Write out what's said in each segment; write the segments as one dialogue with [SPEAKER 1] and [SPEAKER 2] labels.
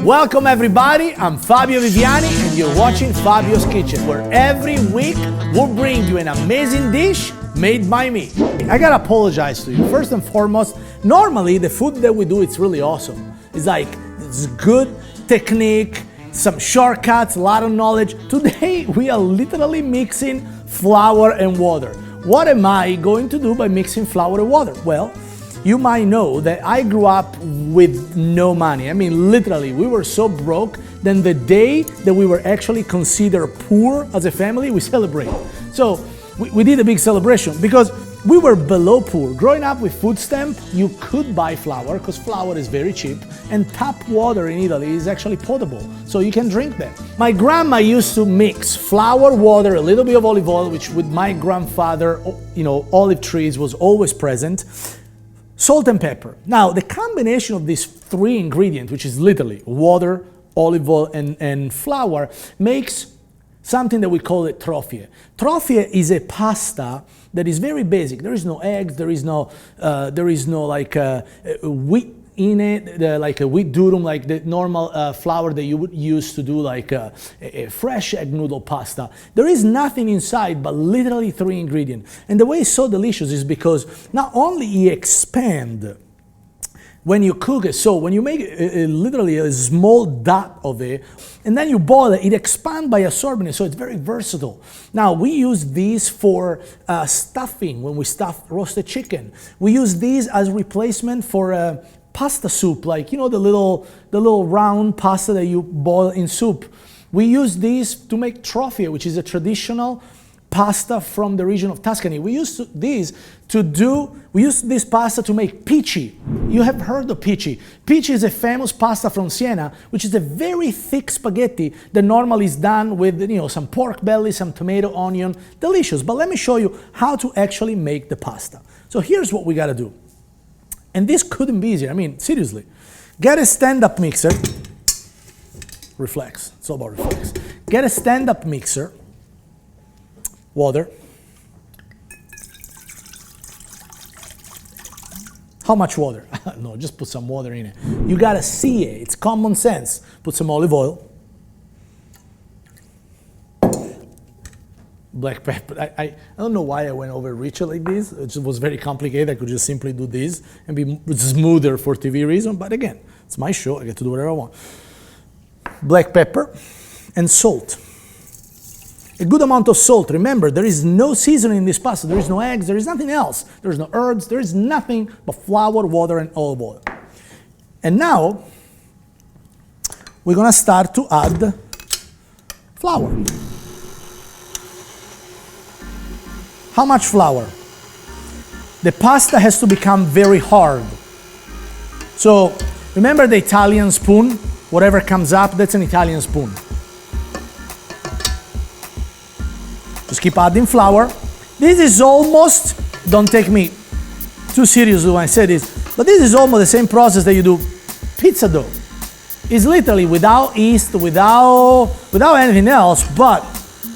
[SPEAKER 1] Welcome everybody, I'm Fabio Viviani and you're watching Fabio's Kitchen, where every week we'll bring you an amazing dish made by me. I gotta apologize to you. First and foremost, normally the food that we do, it's really awesome. It's good technique, some shortcuts, a lot of knowledge. Today we are literally mixing flour and water. What am I going to do by mixing flour and water? Well, you might know that I grew up with no money. I mean, literally, we were so broke that the day that we were actually considered poor as a family, we celebrated. So we did a big celebration because we were below poor. Growing up with food stamp, you could buy flour because flour is very cheap, and tap water in Italy is actually potable, so you can drink that. My grandma used to mix flour, water, a little bit of olive oil, which with my grandfather, olive trees was always present. Salt and pepper. Now, the combination of these three ingredients, which is literally water, olive oil, and flour, makes something that we call it trofie. Trofie is a pasta that is very basic. There is no eggs, there is no wheat in it, like a wheat durum, like the normal flour that you would use to do like a fresh egg noodle pasta. There is nothing inside but literally three ingredients. And the way it's so delicious is because not only it expands when you cook it, so when you make literally a small dot of it, and then you boil it, it expands by absorbing it, so it's very versatile. Now, we use these for stuffing when we stuff roasted chicken. We use these as replacement for pasta soup, like the little round pasta that you boil in soup. We use these to make trofie, which is a traditional pasta from the region of Tuscany. We use this pasta to make pici. You have heard of pici. Pici is a famous pasta from Siena, which is a very thick spaghetti that normally is done with some pork belly, some tomato, onion. Delicious. But let me show you how to actually make the pasta. So here's what we gotta do. And this couldn't be easier. I mean, seriously. Get a stand-up mixer. Reflex. It's all about reflex. Get a stand-up mixer. Water. How much water? No, just put some water in it. You gotta see it. It's common sense. Put some olive oil. Black pepper. I don't know why I went over richer like this. It was very complicated. I could just simply do this and be smoother for TV reason. But again, it's my show. I get to do whatever I want. Black pepper and salt. A good amount of salt. Remember, there is no seasoning in this pasta. There is no eggs. There is nothing else. There is no herbs. There is nothing but flour, water, and olive oil. And now, we're going to start to add flour. How much flour? The pasta has to become very hard. So remember the Italian spoon? Whatever comes up, that's an Italian spoon. Just keep adding flour. This is almost, don't take me too seriously when I say this, but this is almost the same process that you do pizza dough. It's literally without yeast, without anything else, but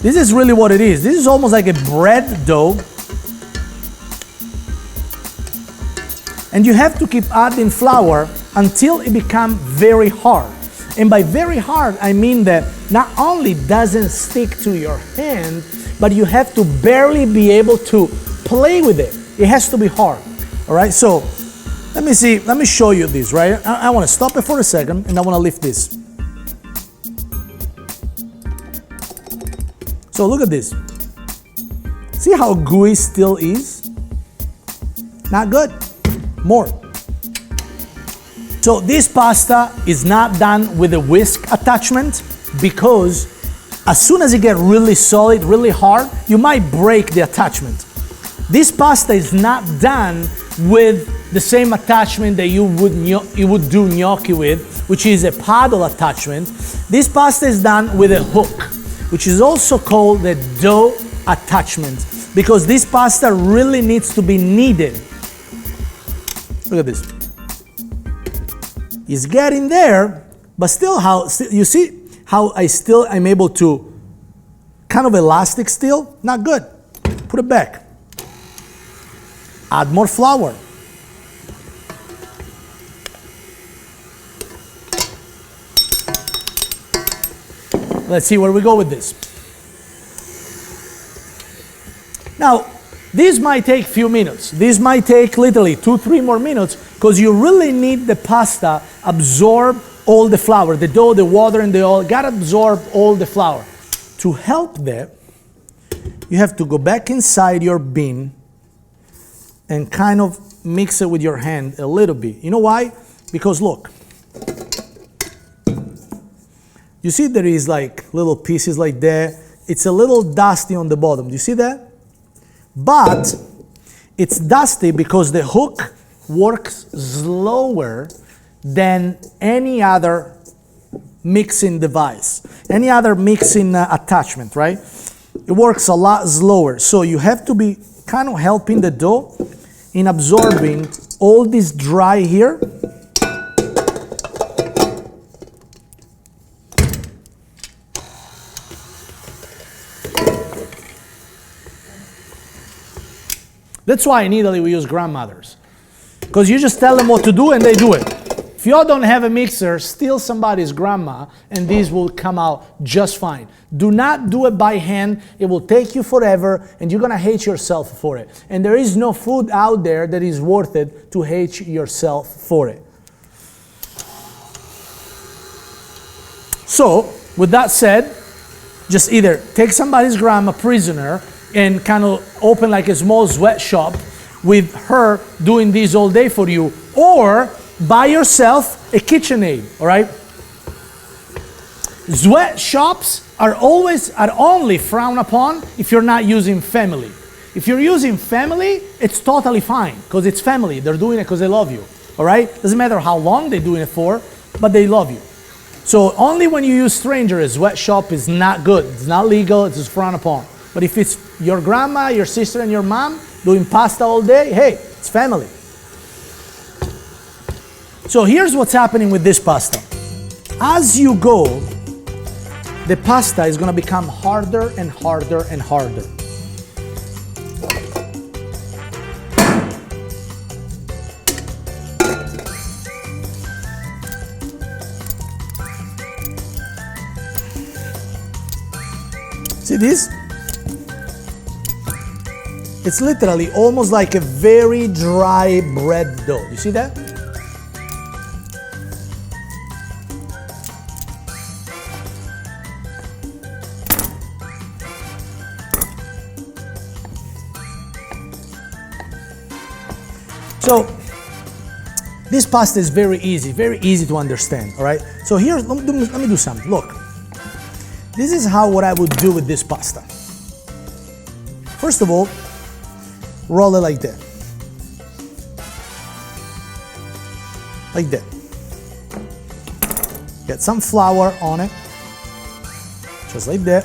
[SPEAKER 1] this is really what it is. This is almost like a bread dough. And you have to keep adding flour until it becomes very hard. And by very hard, I mean that not only doesn't stick to your hand, but you have to barely be able to play with it. It has to be hard. All right, so let me show you this, right? I want to stop it for a second and I want to lift this. So look at this. See how gooey still is? Not good. More. So this pasta is not done with a whisk attachment because as soon as it gets really solid, really hard, you might break the attachment. This pasta is not done with the same attachment that you would do gnocchi with, which is a paddle attachment. This pasta is done with a hook, which is also called the dough attachment, because this pasta really needs to be kneaded. Look at this. It's getting there, but still you see how I'm able to kind of elastic still? Not good. Put it back. Add more flour. Let's see where we go with this. Now, this might take a few minutes. This might take literally 2-3 more minutes because you really need the pasta absorb all the flour, the dough, the water, and the oil. Gotta absorb all the flour. To help that, you have to go back inside your bin and kind of mix it with your hand a little bit. You know why? Because look, you see there is like little pieces like that. It's a little dusty on the bottom. Do you see that? But it's dusty because the hook works slower than any other mixing device, any other mixing attachment, right? It works a lot slower. So you have to be kind of helping the dough in absorbing all this dry here. That's why in Italy we use grandmothers, because you just tell them what to do and they do it. If you don't have a mixer, steal somebody's grandma and these will come out just fine. Do not do it by hand. It will take you forever and you're gonna hate yourself for it. And there is no food out there that is worth it to hate yourself for it. So, with that said, just either take somebody's grandma prisoner and kind of open like a small sweatshop with her doing this all day for you, or buy yourself a KitchenAid, all right? Sweatshops are only frowned upon if you're not using family. If you're using family, it's totally fine, because it's family. They're doing it because they love you, all right? Doesn't matter how long they're doing it for, but they love you. So only when you use stranger, a sweatshop is not good. It's not legal, it's just frowned upon. But if it's your grandma, your sister, and your mom doing pasta all day, hey, it's family. So here's what's happening with this pasta. As you go, the pasta is going to become harder and harder and harder. See this? It's literally almost like a very dry bread dough. You see that? So this pasta is very easy to understand, all right? So here, let me do something. Look, this is what I would do with this pasta. First of all, roll it like that. Like that. Get some flour on it, just like that.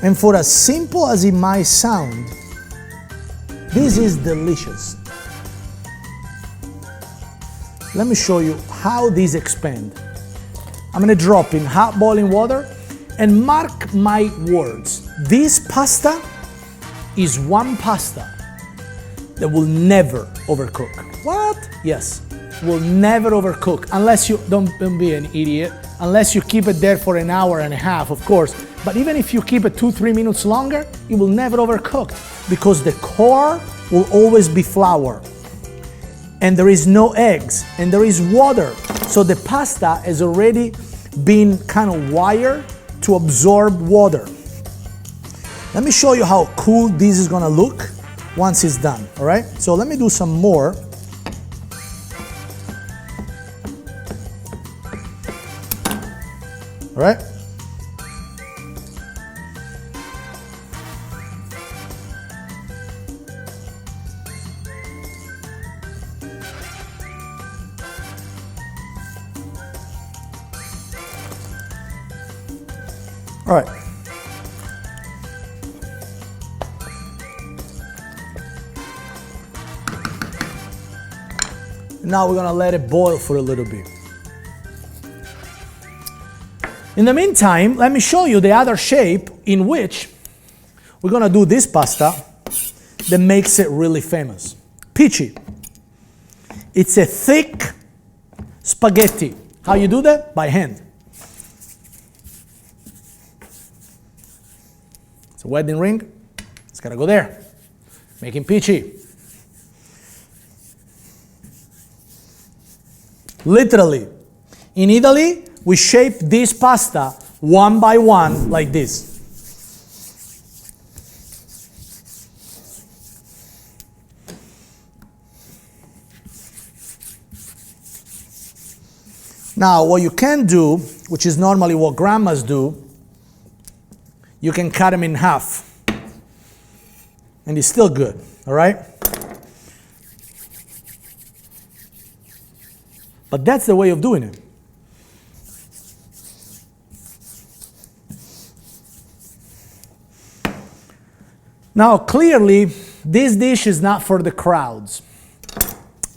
[SPEAKER 1] And for as simple as it might sound, this is delicious. Let me show you how these expand. I'm gonna drop in hot boiling water, and mark my words, this pasta is one pasta that will never overcook. What? Yes, will never overcook, unless you, don't be an idiot, unless you keep it there for an hour and a half, of course. But even if you keep it 2-3 minutes longer, it will never overcook, because the core will always be flour. And there is no eggs, and there is water. So the pasta has already been kind of wired to absorb water. Let me show you how cool this is gonna look once it's done, all right? So let me do some more. All right? All right. Now we're gonna let it boil for a little bit. In the meantime, let me show you the other shape in which we're gonna do this pasta. that makes it really famous. Pici. It's a thick spaghetti. How you do that? By hand. It's a wedding ring. It's gotta go there. Making pici. Literally. In Italy, we shape this pasta one by one like this. Now, what you can do, which is normally what grandmas do, you can cut them in half. And it's still good, all right? But that's the way of doing it. Now, clearly, this dish is not for the crowds,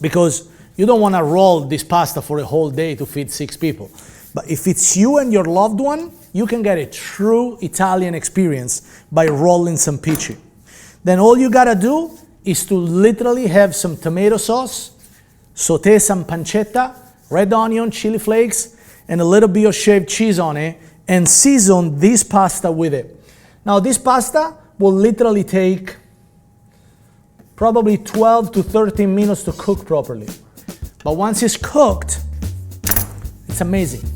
[SPEAKER 1] because you don't want to roll this pasta for a whole day to feed 6 people. But if it's you and your loved one, you can get a true Italian experience by rolling some pici. Then all you gotta do is to literally have some tomato sauce, saute some pancetta, red onion, chili flakes, and a little bit of shaved cheese on it, and season this pasta with it. Now this pasta will literally take probably 12 to 13 minutes to cook properly. But once it's cooked, it's amazing.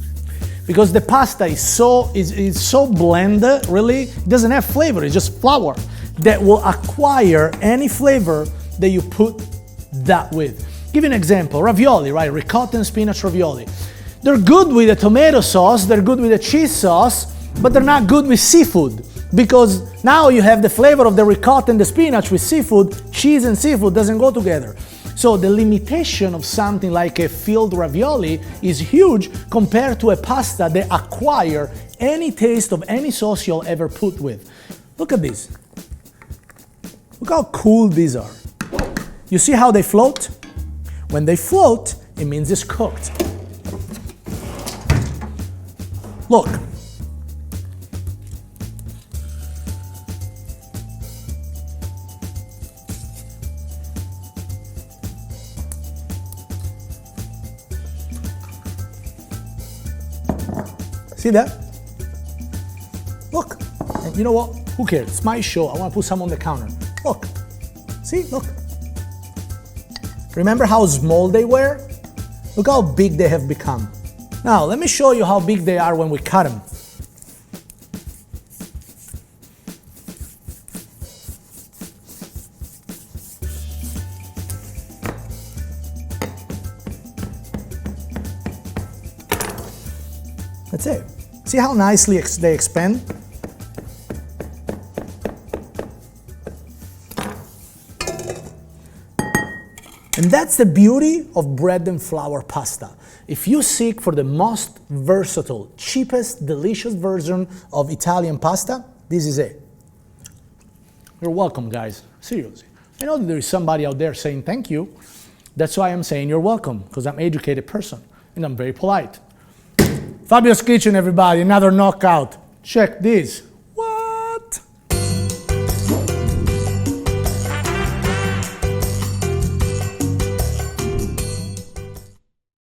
[SPEAKER 1] Because the pasta is so blended, really, it doesn't have flavor, it's just flour that will acquire any flavor that you put that with. Give you an example, ravioli, right? Ricotta and spinach ravioli. They're good with a tomato sauce, they're good with a cheese sauce, but they're not good with seafood. Because now you have the flavor of the ricotta and the spinach with seafood, cheese and seafood doesn't go together. So the limitation of something like a filled ravioli is huge compared to a pasta that acquire any taste of any sauce you'll ever put with. Look at this. Look how cool these are. You see how they float? When they float, it means it's cooked. Look. See that? Look. And you know what? Who cares? It's my show. I want to put some on the counter. Look. See? Look. Remember how small they were? Look how big they have become. Now, let me show you how big they are when we cut them. That's it. See how nicely they expand? And that's the beauty of bread and flour pasta. If you seek for the most versatile, cheapest, delicious version of Italian pasta, this is it. You're welcome, guys. Seriously. I know that there is somebody out there saying thank you. That's why I'm saying you're welcome, because I'm an educated person and I'm very polite. Fabio's Kitchen, everybody, another knockout. Check this.